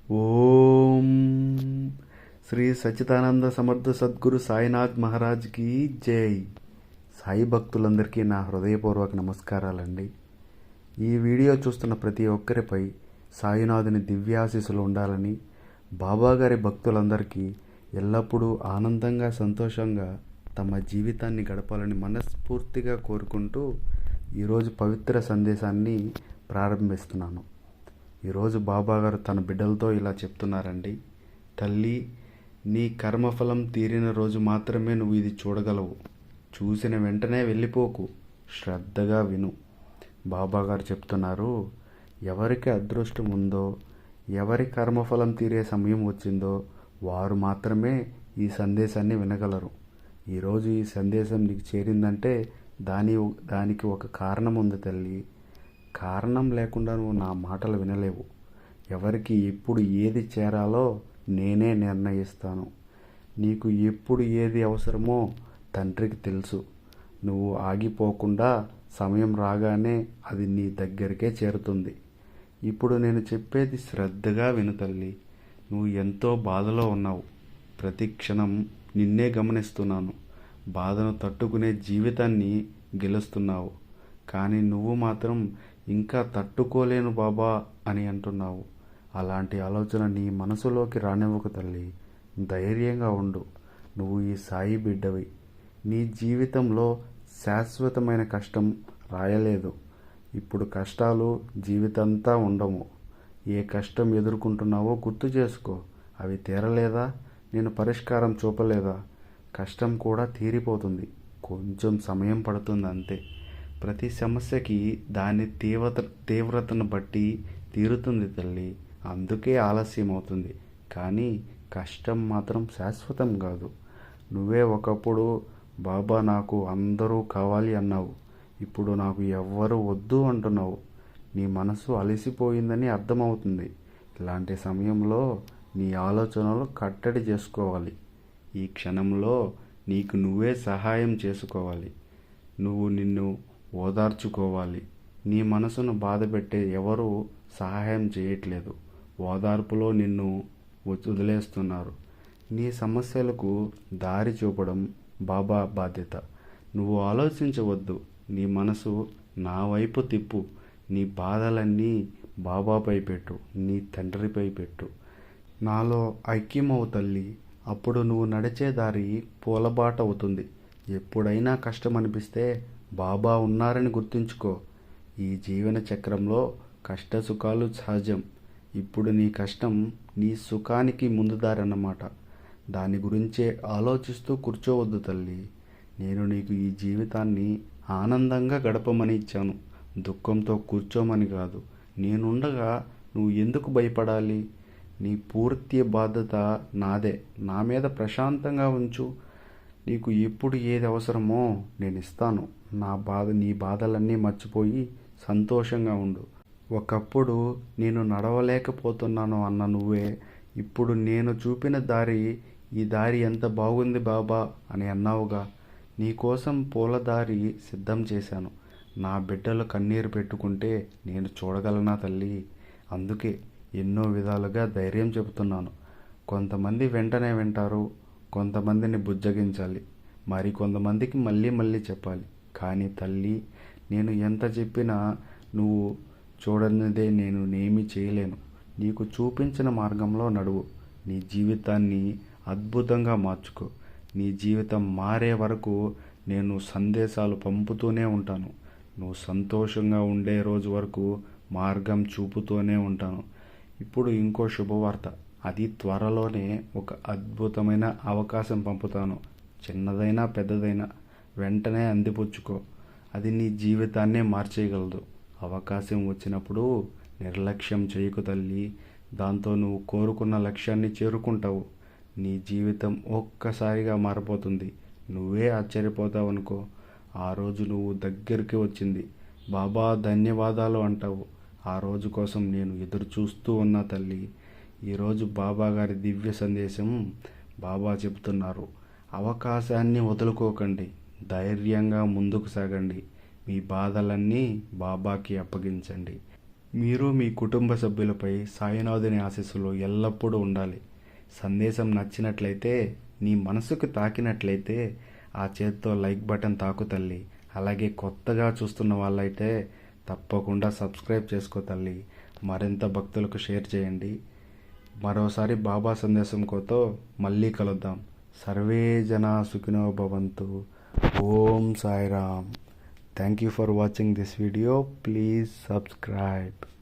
ఓం శ్రీ సచ్చిదానంద సమర్థ సద్గురు సాయినాథ్ మహారాజ్కి జై. సాయి భక్తులందరికీ నా హృదయపూర్వక నమస్కారాలండి. ఈ వీడియో చూస్తున్న ప్రతి ఒక్కరిపై సాయినాథుని దివ్యాశీస్సులు ఉండాలని, బాబాగారి భక్తులందరికీ ఎల్లప్పుడూ ఆనందంగా సంతోషంగా తమ జీవితాన్ని గడపాలని మనస్ఫూర్తిగా కోరుకుంటూ ఈరోజు పవిత్ర సందేశాన్ని ప్రారంభిస్తున్నాను. ఈరోజు బాబాగారు తన బిడ్డలతో ఇలా చెప్తున్నారండి. తల్లి, నీ కర్మఫలం తీరిన రోజు మాత్రమే నువ్వు ఇది చూడగలవు. చూసిన వెంటనే వెళ్ళిపోకు, శ్రద్ధగా విను. బాబాగారు చెప్తున్నారు, ఎవరికి అదృష్టం ఉందో, ఎవరి కర్మఫలం తీరే సమయం వచ్చిందో వారు మాత్రమే ఈ సందేశాన్ని వినగలరు. ఈరోజు ఈ సందేశం నీకు చేరిందంటే దానికి ఒక కారణం ఉంది తల్లి. కారణం లేకుండా నువ్వు నా మాటలు వినలేవు. ఎవరికి ఎప్పుడు ఏది చేరాలో నేనే నిర్ణయిస్తాను. నీకు ఎప్పుడు ఏది అవసరమో తండ్రికి తెలుసు. నువ్వు ఆగిపోకుండా సమయం రాగానే అది నీ దగ్గరికే చేరుతుంది. ఇప్పుడు నేను చెప్పేది శ్రద్ధగా విను తల్లి. నువ్వు ఎంతో బాధలో ఉన్నావు. ప్రతి క్షణం నిన్నే గమనిస్తున్నాను. బాధను తట్టుకునే జీవితాన్ని గెలుస్తున్నావు. కానీ నువ్వు మాత్రం ఇంకా తట్టుకోలేను బాబా అని అంటున్నావు. అలాంటి ఆలోచన నీ మనసులోకి రానివ్వకు తల్లి. ధైర్యంగా ఉండు. నువ్వు ఈ సాయి బిడ్డవి. నీ జీవితంలో శాశ్వతమైన కష్టం రాయలేదు. ఇప్పుడు కష్టాలు జీవితంతా ఉండవు. ఏ కష్టం ఎదుర్కొంటున్నావో గుర్తు చేసుకో. అవి తీరలేదా? నేను పరిష్కారం చూపలేదా? కష్టం కూడా తీరిపోతుంది. కొంచెం సమయం పడుతుంది అంతే. ప్రతి సమస్యకి దాని తీవ్రతను బట్టి తీరుతుంది తల్లి. అందుకే ఆలస్యం అవుతుంది. కానీ కష్టం మాత్రం శాశ్వతం కాదు. నువ్వే ఒకప్పుడు బాబా నాకు అందరూ కావాలి అన్నావు. ఇప్పుడు నాకు ఎవ్వరూ వద్దు అంటున్నావు. నీ మనసు అలసిపోయిందని అర్థమవుతుంది. ఇలాంటి సమయంలో నీ ఆలోచనలు కట్టడి చేసుకోవాలి. ఈ క్షణంలో నీకు నువ్వే సహాయం చేసుకోవాలి. నువ్వు నిన్ను ఓదార్చుకోవాలి. నీ మనసును బాధపెట్టే ఎవరూ సహాయం చేయట్లేదు. ఓదార్పులో నిన్ను వదిలేస్తున్నారు. నీ సమస్యలకు దారి చూపడం బాబా బాధ్యత. నువ్వు ఆలోచించవద్దు. నీ మనసు నా వైపు తిప్పు. నీ బాధలన్నీ బాబాపై పెట్టు, నీ తండ్రిపై పెట్టు. నాలో ఐక్యమవు తల్లి. అప్పుడు నువ్వు నడిచే దారి పూలబాట అవుతుంది. ఎప్పుడైనా కష్టం అనిపిస్తే బాబా ఉన్నారని గుర్తుంచుకో. ఈ జీవన చక్రంలో కష్ట సుఖాలు సహజం. ఇప్పుడు నీ కష్టం నీ సుఖానికి ముందు దారన్నమాట. దాని గురించే ఆలోచిస్తూ కూర్చోవద్దు తల్లి. నేను నీకు ఈ జీవితాన్ని ఆనందంగా గడపమని ఇచ్చాను, దుఃఖంతో కూర్చోమని కాదు. నేనుండగా నువ్వు ఎందుకు భయపడాలి? నీ పూర్తి బాధ్యత నాదే. నా మీద ప్రశాంతంగా ఉంచు. నీకు ఎప్పుడు ఏది అవసరమో నేను ఇస్తాను. నీ బాధలన్నీ మర్చిపోయి సంతోషంగా ఉండు. ఒకప్పుడు నేను నడవలేకపోతున్నాను అన్న నువ్వే ఇప్పుడు నేను చూపిన ఈ దారి ఎంత బాగుంది బాబా అని అన్నావుగా. నీకోసం పూలదారి సిద్ధం చేశాను. నా బిడ్డలు కన్నీరు పెట్టుకుంటే నేను చూడగలనా తల్లి? అందుకే ఎన్నో విధాలుగా ధైర్యం చెబుతున్నాను. కొంతమంది వెంటనే వింటారు, కొంతమందిని బుజ్జగించాలి, మరి కొంతమందికి మళ్ళీ మళ్ళీ చెప్పాలి. కానీ తల్లి, నేను ఎంత చెప్పినా నువ్వు చూడనిదే నేనేమీ చేయలేను. నీకు చూపించిన మార్గంలో నడువు. నీ జీవితాన్ని అద్భుతంగా మార్చుకో. నీ జీవితం మారే వరకు నేను సందేశాలు పంపుతూనే ఉంటాను. నువ్వు సంతోషంగా ఉండే రోజు వరకు మార్గం చూపుతూనే ఉంటాను. ఇప్పుడు ఇంకో శుభవార్త. అది త్వరలోనే ఒక అద్భుతమైన అవకాశం పంపుతాను. చిన్నదైనా పెద్దదైనా వెంటనే అందిపుచ్చుకో. అది నీ జీవితాన్నే మార్చేయగలదు. అవకాశం వచ్చినప్పుడు నిర్లక్ష్యం చేయకు తల్లి. దాంతో నువ్వు కోరుకున్న లక్ష్యాన్ని చేరుకుంటావు. నీ జీవితం ఒక్కసారిగా మారిపోతుంది. నువ్వే ఆశ్చర్యపోతావు అనుకో. ఆ రోజు నువ్వు దగ్గరికి వచ్చింది. బాబా ధన్యవాదాలు అంటావు. ఆ రోజు కోసం నేను ఎదురు చూస్తూ ఉన్నా తల్లి. ఈరోజు బాబా గారి దివ్య సందేశం. బాబా చెబుతున్నారు, అవకాశాన్ని వదులుకోకండి. ధైర్యంగా ముందుకు సాగండి. మీ బాధలన్నీ బాబాకి అప్పగించండి. మీరు మీ కుటుంబ సభ్యులపై సాయినాథుని ఆశీస్సులు ఎల్లప్పుడూ ఉండాలి. సందేశం నచ్చినట్లయితే, నీ మనసుకు తాకినట్లయితే ఆ చేత్తో లైక్ బటన్ తాకు తల్లి. అలాగే కొత్తగా చూస్తున్న వాళ్ళైతే తప్పకుండా సబ్స్క్రైబ్ చేసుకో తల్లి. మరింత భక్తులకు షేర్ చేయండి. మరోసారి బాబా సందేశం కోతో మళ్ళీ కలుద్దాం. సర్వే జనా సుఖినో భవంతు. ఓం Sairam. Thank you for watching this video. Please subscribe.